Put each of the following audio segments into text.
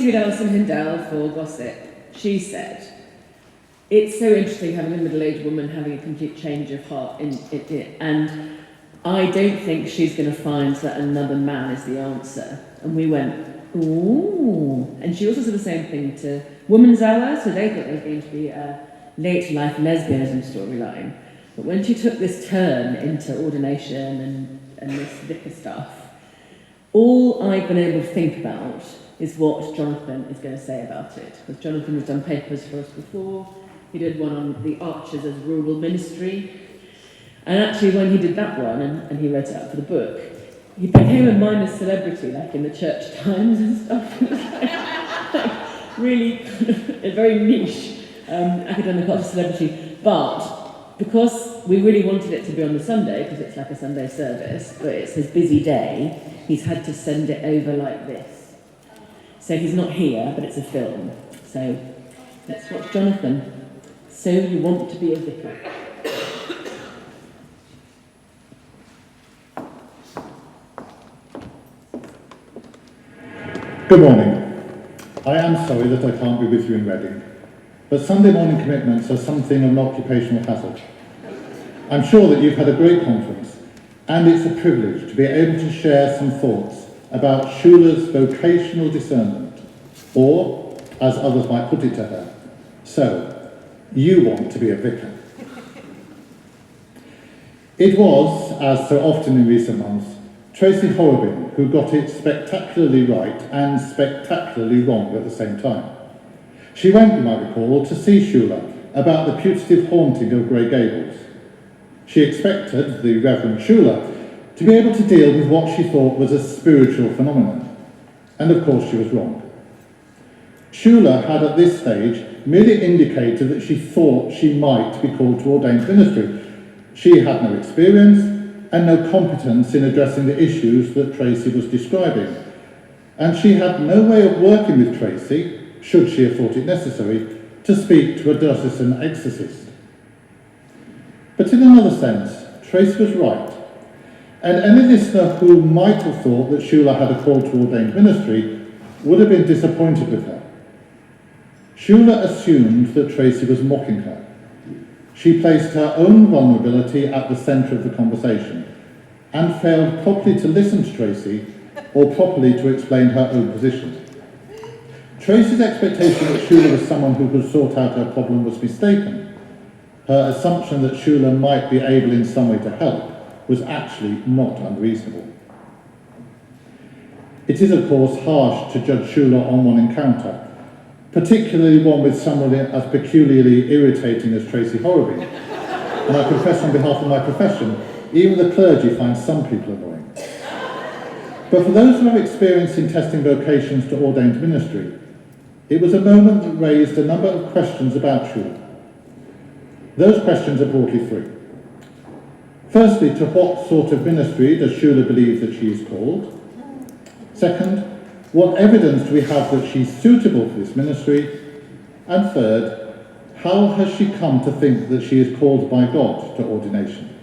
interviewed Alison Hindell for Gossip. She said, it's so interesting having a middle-aged woman having a complete change of heart in it, and I don't think she's going to find that another man is the answer. And we went, ooh. And she also said the same thing to Woman's Hour, so they thought there was going to be a late life lesbianism storyline. But when she took this turn into ordination and this vicar stuff, all I've been able to think about is what Jonathan is going to say about it. Because Jonathan has done papers for us before. He did one on the Archers as rural ministry. And actually, when he did that one, and he wrote it up for the book, he became a minor celebrity, like in the Church Times and stuff. like really kind of a very niche academic art celebrity. But because we really wanted it to be on the Sunday, because it's like a Sunday service, but it's his busy day, he's had to send it over like this. So he's not here, but it's a film. So let's watch Jonathan. So you want to be a vicar. Good morning. I am sorry that I can't be with you in Reading, but Sunday morning commitments are something of an occupational hazard. I'm sure that you've had a great conference, and it's a privilege to be able to share some thoughts about Shula's vocational discernment, or, as others might put it to her, so, you want to be a vicar. It was, as so often in recent months, Tracy Horrobin who got it spectacularly right and spectacularly wrong at the same time. She went, you might recall, to see Shula about the putative haunting of Grey Gables. She expected the Reverend Shula to be able to deal with what she thought was a spiritual phenomenon, and of course she was wrong. Shula had at this stage merely indicated that she thought she might be called to ordained ministry. She had no experience and no competence in addressing the issues that Tracy was describing, and she had no way of working with Tracy, should she have thought it necessary, to speak to a diocesan exorcist. But in another sense, Tracy was right, and any listener who might have thought that Shula had a call to ordained ministry would have been disappointed with her. Shula assumed that Tracy was mocking her. She placed her own vulnerability at the centre of the conversation and failed properly to listen to Tracy or properly to explain her own position. Tracy's expectation that Shula was someone who could sort out her problem was mistaken. Her assumption that Shula might be able in some way to help was actually not unreasonable. It is, of course, harsh to judge Shula on one encounter, particularly one with someone as peculiarly irritating as Tracy Horrobin. And I confess on behalf of my profession, even the clergy find some people annoying. But for those who have experience in testing vocations to ordained ministry, it was a moment that raised a number of questions about Shula. Those questions are broadly three. Firstly, to what sort of ministry does Shula believe that she is called? Second, what evidence do we have that she's suitable for this ministry? And third, how has she come to think that she is called by God to ordination?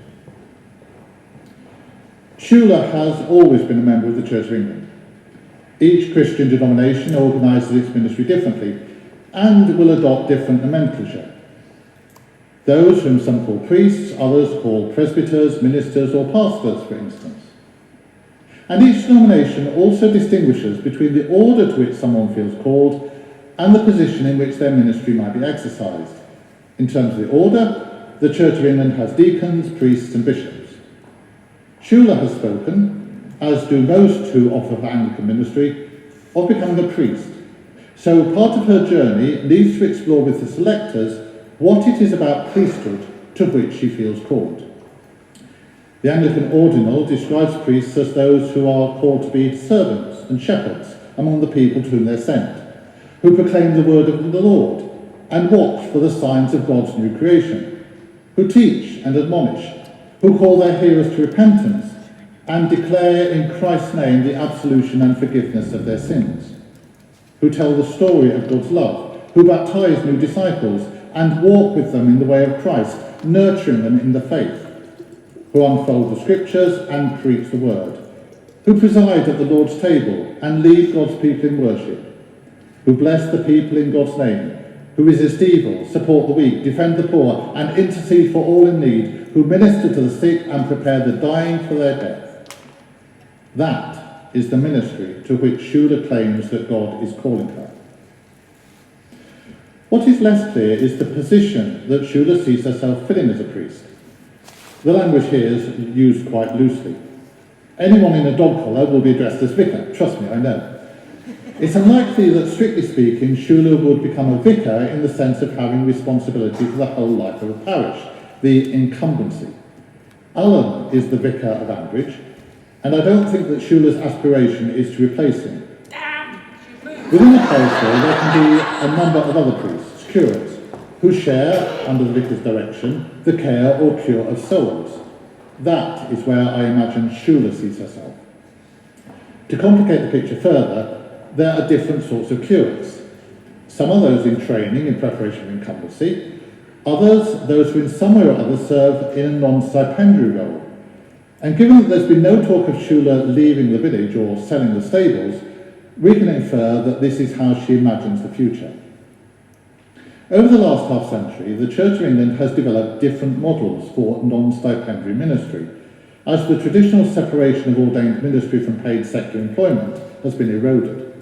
Shula has always been a member of the Church of England. Each Christian denomination organises its ministry differently and will adopt different nomenclature. Those whom some call priests, others call presbyters, ministers or pastors, for instance. And each denomination also distinguishes between the order to which someone feels called and the position in which their ministry might be exercised. In terms of the order, the Church of England has deacons, priests and bishops. Shula has spoken, as do most who offer Anglican ministry, of becoming a priest. So part of her journey leads to explore with the selectors what it is about priesthood to which she feels called. The Anglican Ordinal describes priests as those who are called to be servants and shepherds among the people to whom they're sent, who proclaim the word of the Lord and watch for the signs of God's new creation, who teach and admonish, who call their hearers to repentance and declare in Christ's name the absolution and forgiveness of their sins, who tell the story of God's love, who baptize new disciples and walk with them in the way of Christ, nurturing them in the faith, who unfold the scriptures and preach the word, who preside at the Lord's table and lead God's people in worship, who bless the people in God's name, who resist evil, support the weak, defend the poor, and intercede for all in need, who minister to the sick and prepare the dying for their death. That is the ministry to which Shula claims that God is calling her. What is less clear is the position that Shula sees herself filling as a priest. The language here is used quite loosely. Anyone in a dog collar will be addressed as vicar, trust me, I know. It's unlikely that, strictly speaking, Shula would become a vicar in the sense of having responsibility for the whole life of a parish, the incumbency. Alan is the vicar of Ambridge, and I don't think that Shula's aspiration is to replace him. Within a parish, though, there can be a number of other priests, curates, who share, under the vicar's direction, the care or cure of souls. That is where I imagine Shula sees herself. To complicate the picture further, there are different sorts of curates. Some are those in training in preparation for incumbency, others those who in some way or other serve in a non-stipendiary role. And given that there's been no talk of Shula leaving the village or selling the stables, we can infer that this is how she imagines the future. Over the last half-century, the Church of England has developed different models for non-stipendiary ministry, as the traditional separation of ordained ministry from paid secular employment has been eroded.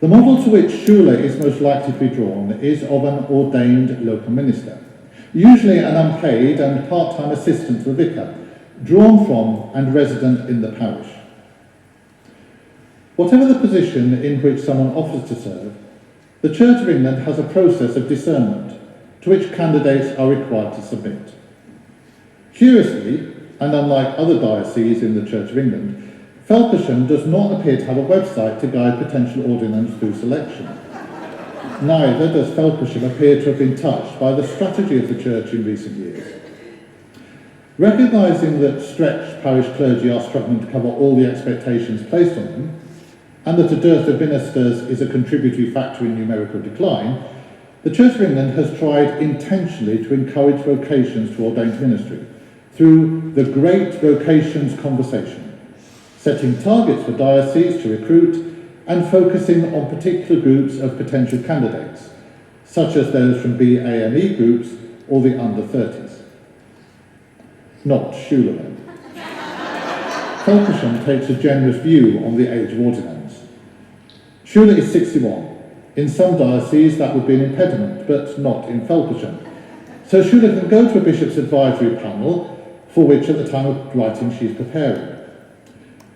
The model to which Shula is most likely to be drawn is of an ordained local minister, usually an unpaid and part-time assistant to the vicar, drawn from and resident in the parish. Whatever the position in which someone offers to serve, the Church of England has a process of discernment to which candidates are required to submit. Curiously, and unlike other dioceses in the Church of England, Felpersham does not appear to have a website to guide potential ordinands through selection. Neither does Felpersham appear to have been touched by the strategy of the Church in recent years. Recognising that stretched parish clergy are struggling to cover all the expectations placed on them, and that a dearth of ministers is a contributory factor in numerical decline, the Church of England has tried intentionally to encourage vocations to ordained ministry through the Great Vocations Conversation, setting targets for dioceses to recruit and focusing on particular groups of potential candidates, such as those from BAME groups or the under-30s. Not Shula, then. Felpersham takes a generous view on the age of ordinands. Shula is 61. In some dioceses that would be an impediment, but not in Felpersham. So Shula can go to a bishop's advisory panel, for which at the time of writing she is preparing.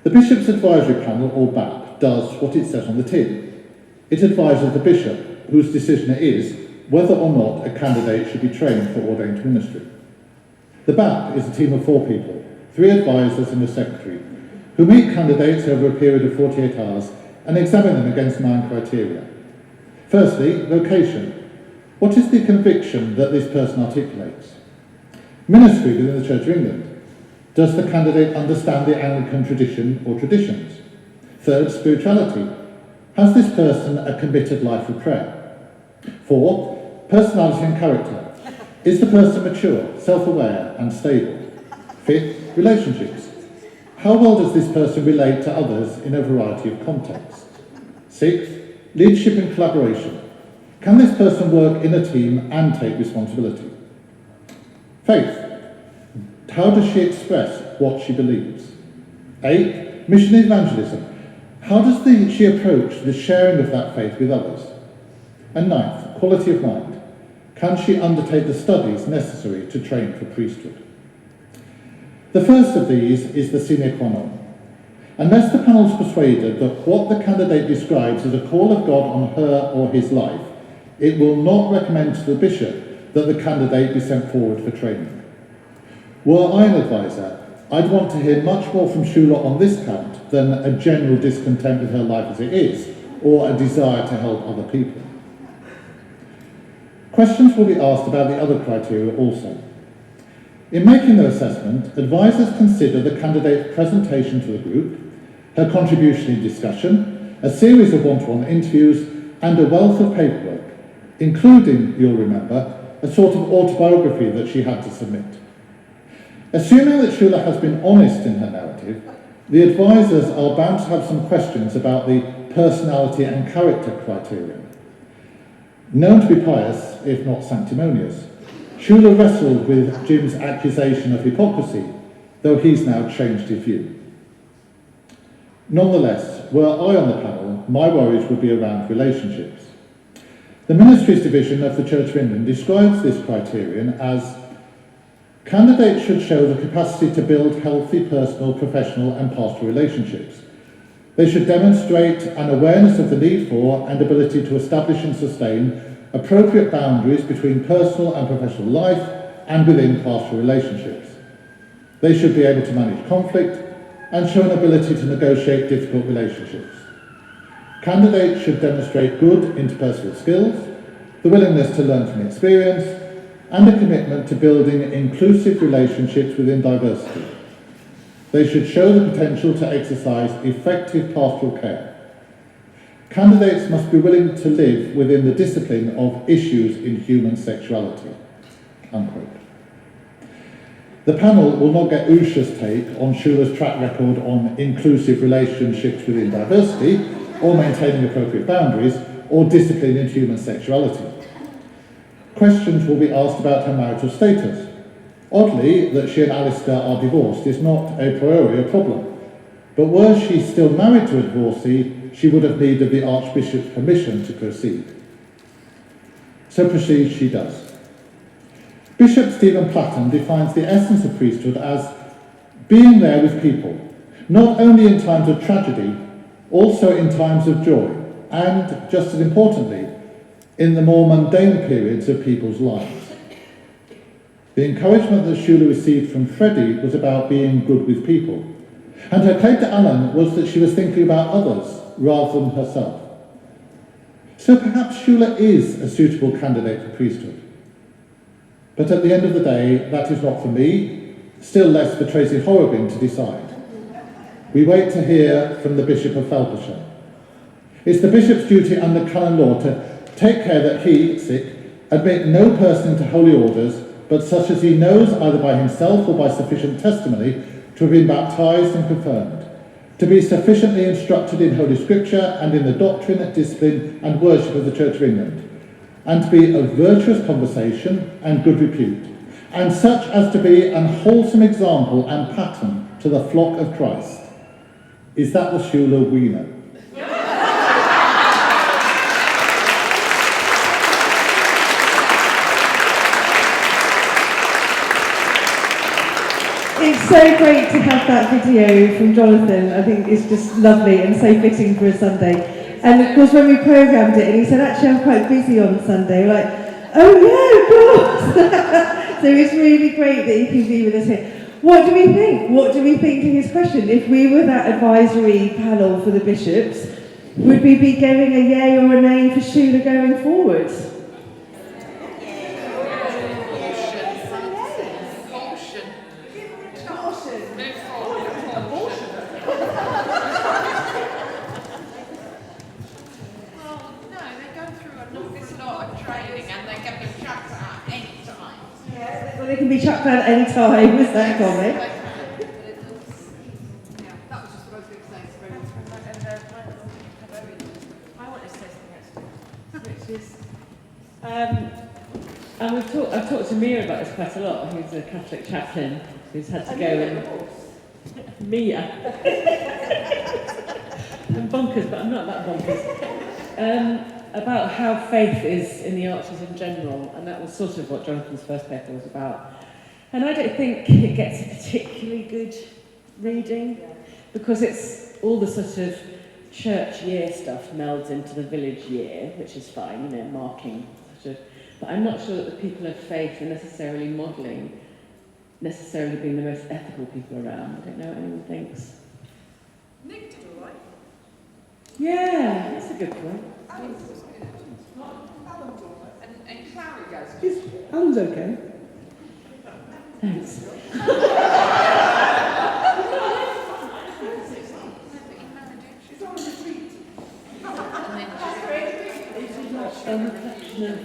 The Bishop's Advisory Panel, or BAP, does what it says on the tin. It advises the bishop, whose decision it is, whether or not a candidate should be trained for ordained ministry. The BAP is a team of 4 people, 3 advisors and a secretary, who meet candidates over a period of 48 hours and examine them against 9 criteria. Firstly, vocation. What is the conviction that this person articulates? Ministry within the Church of England. Does the candidate understand the Anglican tradition or traditions? Third, spirituality. Has this person a committed life of prayer? 4, personality and character. Is the person mature, self-aware and stable? 5th, relationships. How well does this person relate to others in a variety of contexts? 6th, leadership and collaboration. Can this person work in a team and take responsibility? Faith. How does she express what she believes? 8, mission evangelism. How does she approach the sharing of that faith with others? And 9th, quality of mind. Can she undertake the studies necessary to train for priesthood? The first of these is the sine qua non. Unless the panel is persuaded that what the candidate describes as a call of God on her or his life, it will not recommend to the bishop that the candidate be sent forward for training. Were I an advisor, I'd want to hear much more from Shula on this count than a general discontent with her life as it is, or a desire to help other people. Questions will be asked about the other criteria also. In making their assessment, advisors consider the candidate's presentation to the group, her contribution in discussion, a series of one-to-one interviews, and a wealth of paperwork, including, you'll remember, a sort of autobiography that she had to submit. Assuming that Shula has been honest in her narrative, the advisors are bound to have some questions about the personality and character criterion. Known to be pious, if not sanctimonious, Schuler wrestled with Jim's accusation of hypocrisy, though he's now changed his view. Nonetheless, were I on the panel, my worries would be around relationships. The Ministries Division of the Church of England describes this criterion as candidates should show the capacity to build healthy personal, professional and pastoral relationships. They should demonstrate an awareness of the need for and ability to establish and sustain appropriate boundaries between personal and professional life and within pastoral relationships. They should be able to manage conflict and show an ability to negotiate difficult relationships. Candidates should demonstrate good interpersonal skills, the willingness to learn from experience, and a commitment to building inclusive relationships within diversity. They should show the potential to exercise effective pastoral care. Candidates must be willing to live within the discipline of issues in human sexuality." Unquote. The panel will not get Usha's take on Schuler's track record on inclusive relationships within diversity, or maintaining appropriate boundaries, or discipline in human sexuality. Questions will be asked about her marital status. Oddly, that she and Alistair are divorced is not a priori a problem. But were she still married to a divorcee, she would have needed the Archbishop's permission to proceed. So proceed she does. Bishop Stephen Platten defines the essence of priesthood as being there with people, not only in times of tragedy, also in times of joy, and, just as importantly, in the more mundane periods of people's lives. The encouragement that Schuler received from Freddie was about being good with people, and her claim to Alan was that she was thinking about others rather than herself. So perhaps Schuler is a suitable candidate for priesthood. But at the end of the day, that is not for me, still less for Tracy Horrobin to decide. We wait to hear from the Bishop of Felpershire. It's the Bishop's duty under canon law to take care that he, admit no person into holy orders, but such as he knows either by himself or by sufficient testimony to have been baptised and confirmed, to be sufficiently instructed in Holy Scripture and in the doctrine, discipline and worship of the Church of England, and to be of virtuous conversation and good repute, and such as to be an wholesome example and pattern to the flock of Christ. Is that the Schuler we know? It's so great to have that video from Jonathan. I think it's just lovely and so fitting for a Sunday. And of course when we programmed it and he said, actually I'm quite busy on Sunday, we're like, oh yeah, of course. So it's really great that he can be with us here. What do we think? What do we think to his question? If we were that advisory panel for the bishops, would we be giving a yay or a nay for Schuler going forward? They can be chucked out any time, is that comment? Yeah, that was just what I was going to say. I want to say something actually. Which is, and I've talked to Mia about this quite a lot, who's a Catholic chaplain, who's had to go and... Mia. I'm bonkers, but I'm not that bonkers. About how faith is in the arches in general, and that was sort of what Jonathan's first paper was about. And I don't think it gets a particularly good reading, because it's all the sort of church year stuff melds into the village year, which is fine, you know, marking sort of, but I'm not sure that the people of faith are necessarily modelling, necessarily being the most ethical people around. I don't know what anyone thinks. Nick did all right. Yeah, that's a good point. Alan's was good. Alan's all right. And Clary goes. Alan's okay. Thanks. She's on a retreat. A reflection of,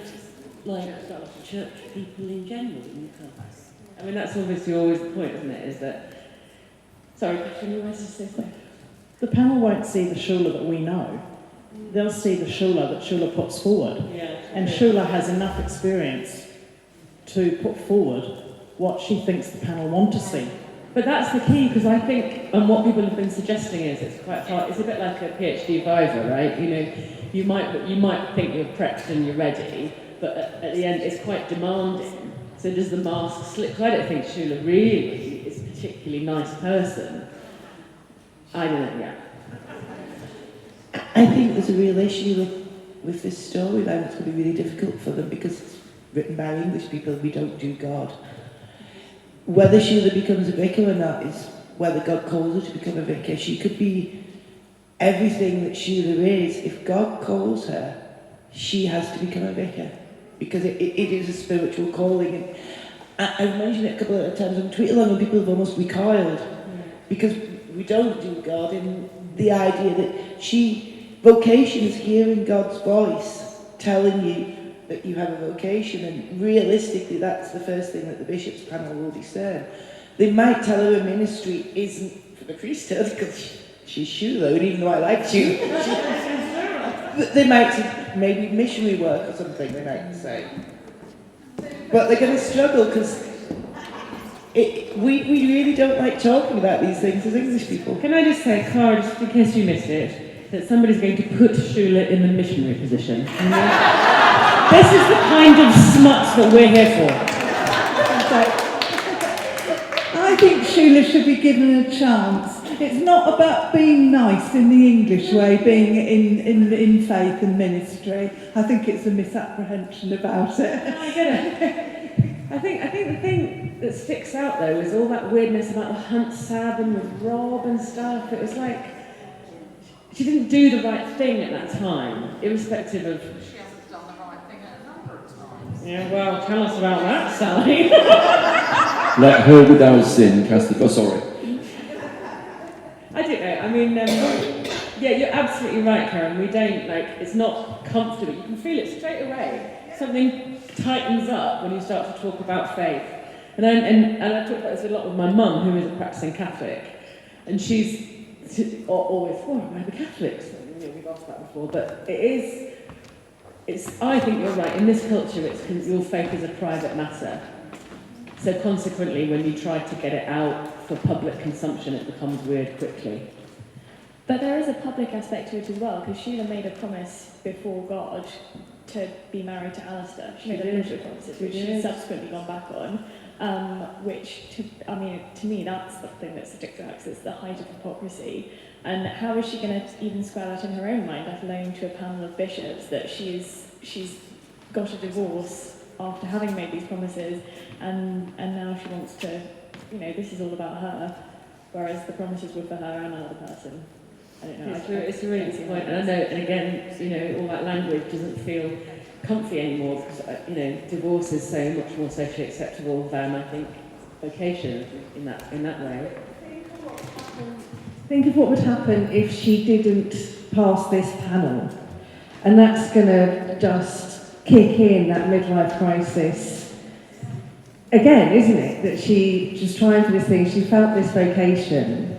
like, church people in general in the class. I mean, that's obviously always the point, isn't it? Is that... Sorry, Catherine, you wanted to say something? The panel won't see the Schuler that we know. they'll see the Shula that Shula puts forward. Yeah. And Shula has enough experience to put forward what she thinks the panel want to see. But that's the key, because I think, and what people have been suggesting is it's quite hard. It's a bit like a PhD viva, right? You know, you might think you're prepped and you're ready, but at the end it's quite demanding. So does the mask slip? 'Cause I don't think Shula really is a particularly nice person. I don't know. Yeah. I think there's a real issue with this story now. It's going to be really difficult for them because it's written by English people. We don't do God. Whether Sheila becomes a vicar or not is whether God calls her to become a vicar. She could be everything that Sheila is. If God calls her, she has to become a vicar because it is a spiritual calling. And I've mentioned it a couple of times on Twitter, and people have almost recoiled because we don't do God in the idea that vocation is hearing God's voice telling you that you have a vocation, and realistically that's the first thing that the bishop's panel will discern. They might tell her ministry isn't for the priesthood because she's Shula, and even though I like you, they might say maybe missionary work or something, they might say. But they're going to struggle because we really don't like talking about these things as English people. Can I just say, Clara, just in case you missed it, that somebody's going to put Shula in the missionary position. This is the kind of smut that we're here for. I think Sheila should be given a chance. It's not about being nice in the English way, being in faith and ministry. I think it's a misapprehension about it. I get it. I think the thing that sticks out though is all that weirdness about the Hunt Sabbath with Rob and stuff. It was like she didn't do the right thing at that time, irrespective of. She hasn't done the right thing a number of times. Yeah, well, tell us about that, Sally. Let her without sin cast the... Oh, sorry. I don't know. I mean, yeah, you're absolutely right, Karen. We don't it's not comfortable. You can feel it straight away. Something tightens up when you start to talk about faith. And I talk about this a lot with my mum, who is a practicing Catholic, and she's always, am I the Catholics? We've asked that before, but it's. I think you're right. In this culture, your faith is a private matter. So consequently, when you try to get it out for public consumption, it becomes weird quickly. But there is a public aspect to it as well, because Sheila made a promise before God to be married to Alistair. She made a bunch of promises, which she's subsequently gone back on, to me, that's the thing that sticks out, because it's the height of hypocrisy. And how is she going to even square that in her own mind, let alone to a panel of bishops, that she's got a divorce after having made these promises, and now she wants to, this is all about her, whereas the promises were for her and another person. I don't know. It's a really good point, and I know, and again, all that language doesn't feel comfy anymore, because, divorce is so much more socially acceptable than, I think, vocation in that way. Think of what would happen if she didn't pass this panel. And that's going to just kick in that midlife crisis again, isn't it? That she's trying for this thing, she felt this vocation,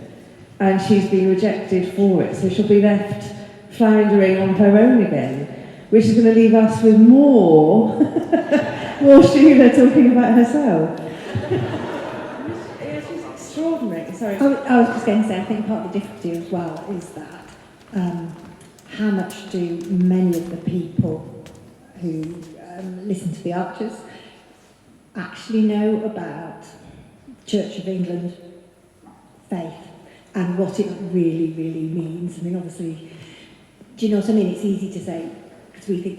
and she's been rejected for it. So she'll be left floundering on her own again, which is going to leave us with more Sheila talking about herself. Yeah, she's extraordinary. Sorry. I was just going to say, I think part of the difficulty as well is that how much do many of the people who listen to the Archers actually know about Church of England faith and what it really, really means? I mean, obviously, do you know what I mean? It's easy to say, because we think,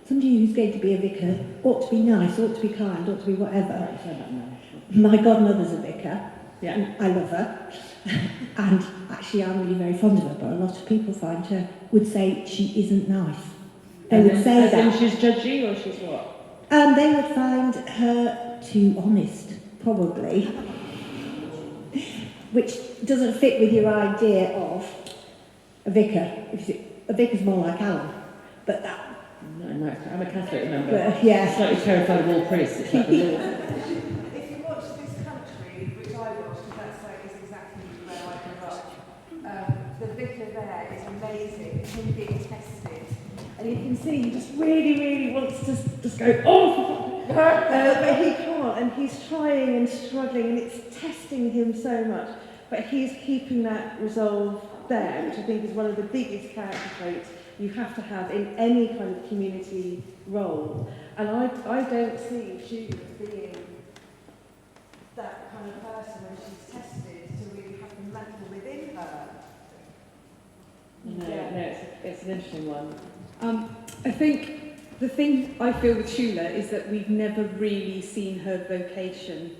somebody who's going to be a vicar ought to be nice, ought to be kind, ought to be whatever. My godmother's a vicar. Yeah. And I love her. And actually, I'm really very fond of her, but a lot of people would say she isn't nice. They would say that. She's judgy, or she's what? And they would find her too honest, probably. Which doesn't fit with your idea of a vicar. A vicar's more like Alan. But that... No, I'm a Catholic, remember? But, yeah. I'm slightly terrified of all priests. It's like the law. If you watch This Country, which I watched, because that's exactly where I grew up, the vicar there is amazing. Him him being tested. And you can see he just really wants to just go, oh, but he can't, and he's trying and struggling, and it's testing him so much. But he's keeping that resolve there, which I think is one of the biggest character traits you have to have in any kind of community role. And I don't see Julie as being that kind of person when she's tested to really have the mantle within her. No, it's an interesting one. I think the thing I feel with Shula is that we've never really seen her vocation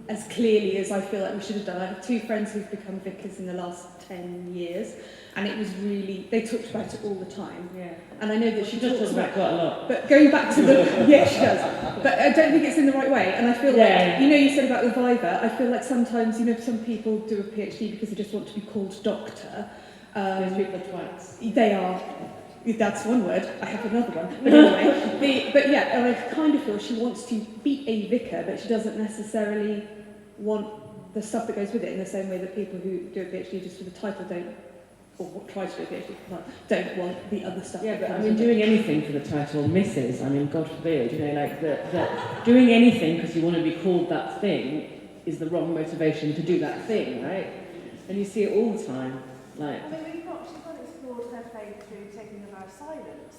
as clearly as I feel like we should have done. I have two friends who've become vicars in the last 10 years, and it was really, they talked about it all the time. Yeah. And I know that she talks about quite a lot. But going back to the, yeah, she does. But I don't think it's in the right way. And I feel like, you know, you said about the Viva, I feel like sometimes, you know, some people do a PhD because they just want to be called doctor. Those people are twats. They are. That's one word. I have another one. But anyway, but yeah, I kind of feel she wants to be a vicar, but she doesn't necessarily want the stuff that goes with it in the same way that people who do a PhD just for the title don't, or try to do a PhD don't want the other stuff. Yeah, but I mean, doing anything for the title Mrs. I mean, God forbid, you know, like that doing anything because you want to be called that thing is the wrong motivation to do that thing, right? And you see it all the time, like. I mean, she's not explored her faith through taking a vow of silence.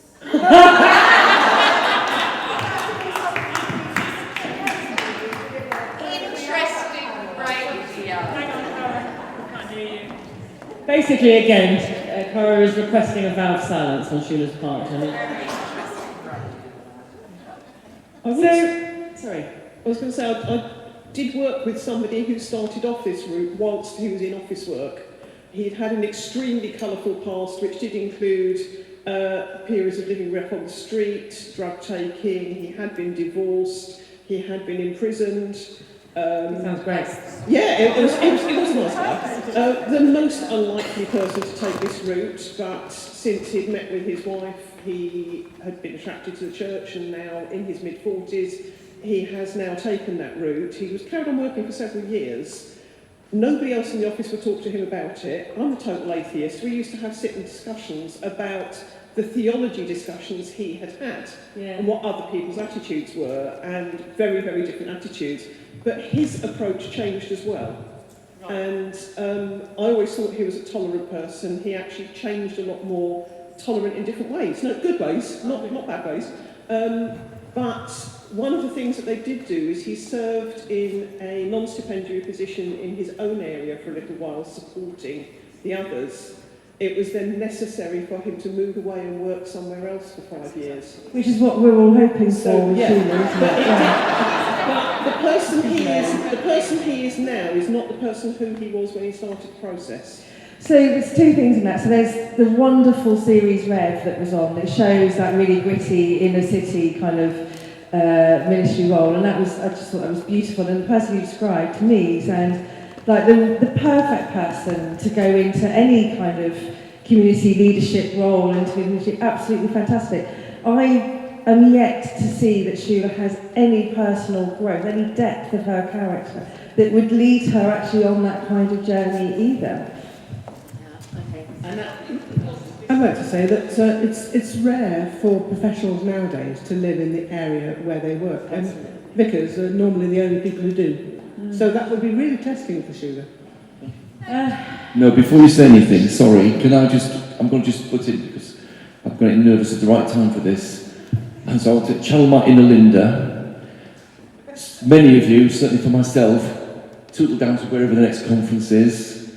Interesting radio. Hang on, Cara. I can't hear you. Basically, again, Cara is requesting a vow of silence on Shula's part. Sorry. I was going to say, I did work with somebody who started off this route whilst he was in office work. He'd had an extremely colourful past, which did include periods of living rough on the street, drug taking, he had been divorced, he had been imprisoned. Sounds great. Yeah, it was nice. The most unlikely person to take this route, but since he'd met with his wife, he had been attracted to the church, and now in his mid-40s, he has now taken that route. He was carried on working for several years. Nobody else in the office would talk to him about it. I'm a total atheist. We used to have sitting discussions about the theology discussions he had had and what other people's attitudes were, and very, very different attitudes. But his approach changed as well. Right. And I always thought he was a tolerant person. He actually changed a lot more, tolerant in different ways. No, good ways, not bad ways. But one of the things that they did do is he served in a non-stipendiary position in his own area for a little while, supporting the others. It was then necessary for him to move away and work somewhere else for 5 years. Which is what we're all hoping for with yeah. Shula, isn't it? But the person he is now is not the person who he was when he started the process. So there's two things in that. So there's the wonderful series Revd that was on that shows that really gritty inner city kind of ministry role, and I just thought that was beautiful. And the person you described to me sounds like the perfect person to go into any kind of community leadership role and to be absolutely fantastic. I am yet to see that Shula has any personal growth, any depth of her character that would lead her actually on that kind of journey either. I'd like to say that it's rare for professionals nowadays to live in the area where they work, and vicars are normally the only people who do. So that would be really testing for Shula. No, before you say anything, sorry, I'm going to just put in, because I'm getting nervous at the right time for this, and so I want to channel my inner Linda. Many of you, certainly for myself, tootle down to wherever the next conference is,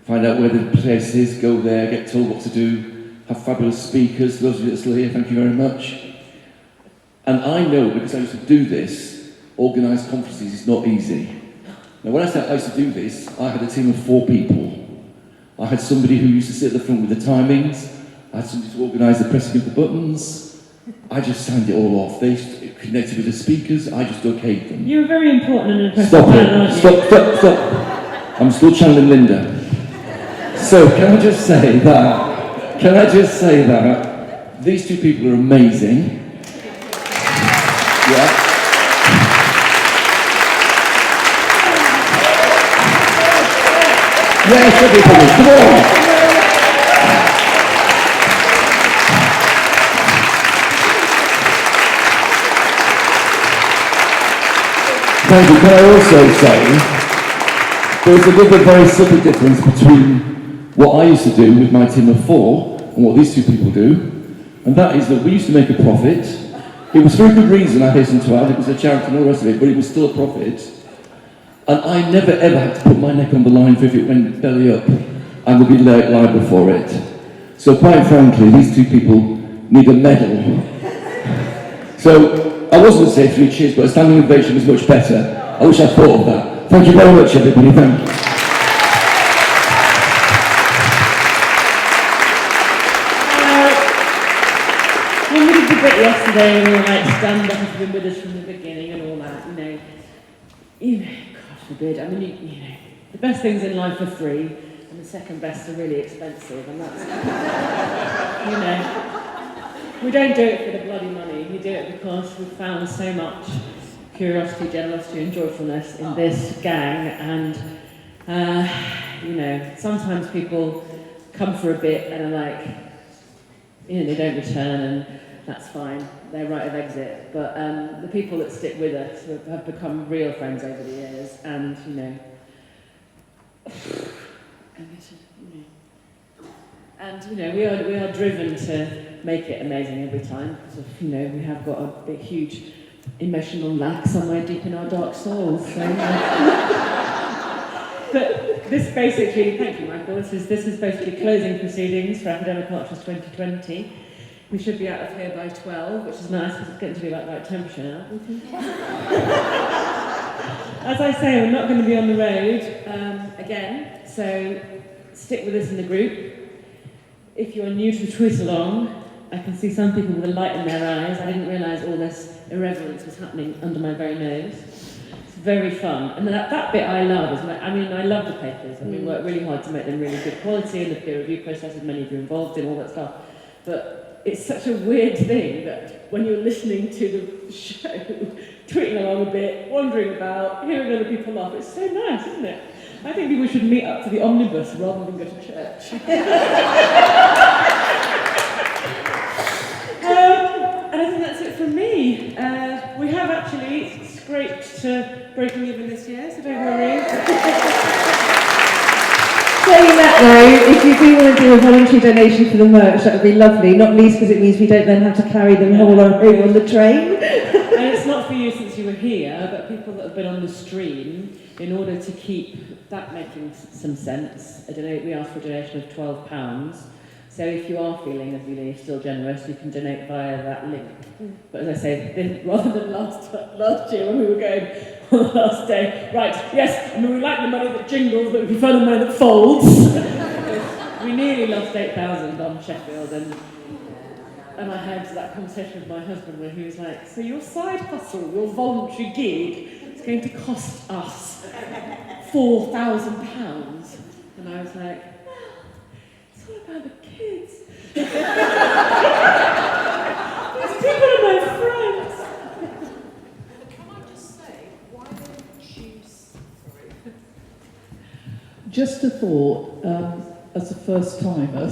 find out where the place is, go there, get told what to do, have fabulous speakers. Those of you that are still here, thank you very much. And I know, because I used to do this, organised conferences is not easy. Now, when I said I used to do this, I had a team of 4 people. I had somebody who used to sit at the front with the timings. I had somebody to organise the pressing of the buttons. I just signed it all off. They connected with the speakers. I just okayed them. You're very important and impressive. Stop it. Stop. I'm still channeling Linda. So can I just say that these 2 people are amazing. Yeah. Yes, everybody, come on! Thank you. Can I also say, there's another very subtle difference between what I used to do with my team of 4 and what these 2 people do, and that is that we used to make a profit. It was for a good reason, I hasten to add. It was a charity and all the rest of it, but it was still a profit. And I never ever had to put my neck on the line for if it went belly up. I would be liable for it. So quite frankly, these 2 people need a medal. So I wasn't going to say 3 cheers, but a standing ovation is much better. I wish I thought of that. Thank you very much, everybody. Thank you. When we did the bit yesterday, and we were like, stand up, have been with us from the beginning and all that, God forbid. I mean, the best things in life are free, and the second best are really expensive, and that's, we don't do it for the bloody money. We do it because we've found so much curiosity, generosity, and joyfulness in this gang, and sometimes people come for a bit and are like, they don't return, and that's fine. Their right of exit. But the people that stick with us have become real friends over the years, and we are driven to make it amazing every time, because we have got a big, huge emotional lack somewhere deep in our dark souls. So, but this basically, thank you, Michael. This is basically closing proceedings for Academic Archers 2020. We should be out of here by 12, which is nice because it's getting to be about the right temperature now. As I say, we're not going to be on the road again, so stick with us in the group. If you're new to the Tweet Along, I can see some people with a light in their eyes. I didn't realise all this irreverence was happening under my very nose. It's very fun. And that bit I love. I love the papers. We work really hard to make them really good quality, and the peer review process, many of you involved in, all that stuff. But it's such a weird thing that when you're listening to the show, tweeting along a bit, wandering about, hearing other people laugh, it's so nice, isn't it? I think people should meet up for the omnibus rather than go to church. And I think that's it from me. We have actually scraped to breaking even this year, so don't worry. Saying that though, if you do want to do a voluntary donation for the merch, that would be lovely, not least because it means we don't then have to carry them all over on the train. And it's not for you since you were here, but people that have been on the stream, in order to keep that making some sense, we ask for a donation of £12. So if you are feeling as you're still generous, you can donate via that link. But as I say, rather than last year when we were going on the last day, right, yes, we like the money that jingles, but we prefer the money that folds. We nearly lost 8,000 on Sheffield, and I had that conversation with my husband where he was like, so your side hustle, your voluntary gig, is going to cost us £4,000. And I was like, it's all about the kids. These people are my friends. Can I just say, why don't you choose? Just a thought, as a first timer,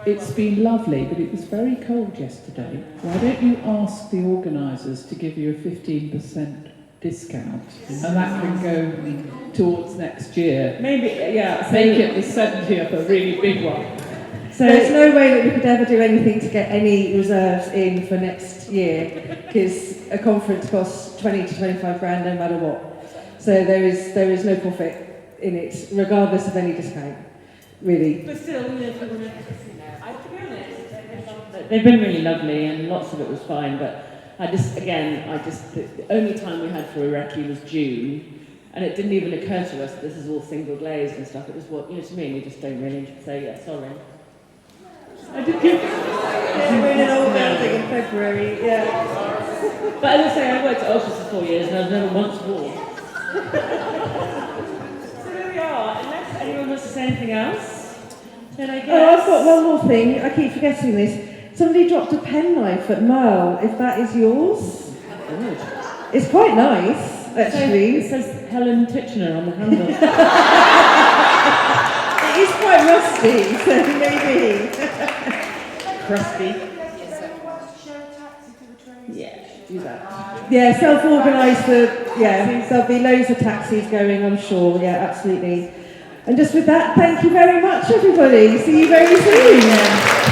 it's been lovely, but it was very cold yesterday. Why don't you ask the organisers to give you a 15% discount, and that can go towards next year? Maybe, yeah. Make it the 70th a really big one. So there's no way that we could ever do anything to get any reserves in for next year, because a conference costs 20 to 25 grand no matter what. So there is no profit in it, regardless of any discount, really. But still, if you want to, to be honest, they've been really lovely, and lots of it was fine. But the only time we had for a recce was June, and it didn't even occur to us that this is all single glazed and stuff. It was what, to me, we just don't really say, yeah, sorry. I did give we're in an old building in February, yeah. But as I say, I worked at Ultras for 4 years and I've never once worn. So there we are. Unless anyone wants to say anything else, then I guess... Oh, I've got one more thing. I keep forgetting this. Somebody dropped a penknife at Merle. If that is yours? Good. It's quite nice, actually. It says Helen Titchener on the handle. It is quite rusty, so maybe. Crusty. Share a taxi to the train Yeah. station. do that. Yeah, self-organised for, yeah, there'll be loads of taxis going, I'm sure, yeah, absolutely. And just with that, thank you very much, everybody. See you very soon.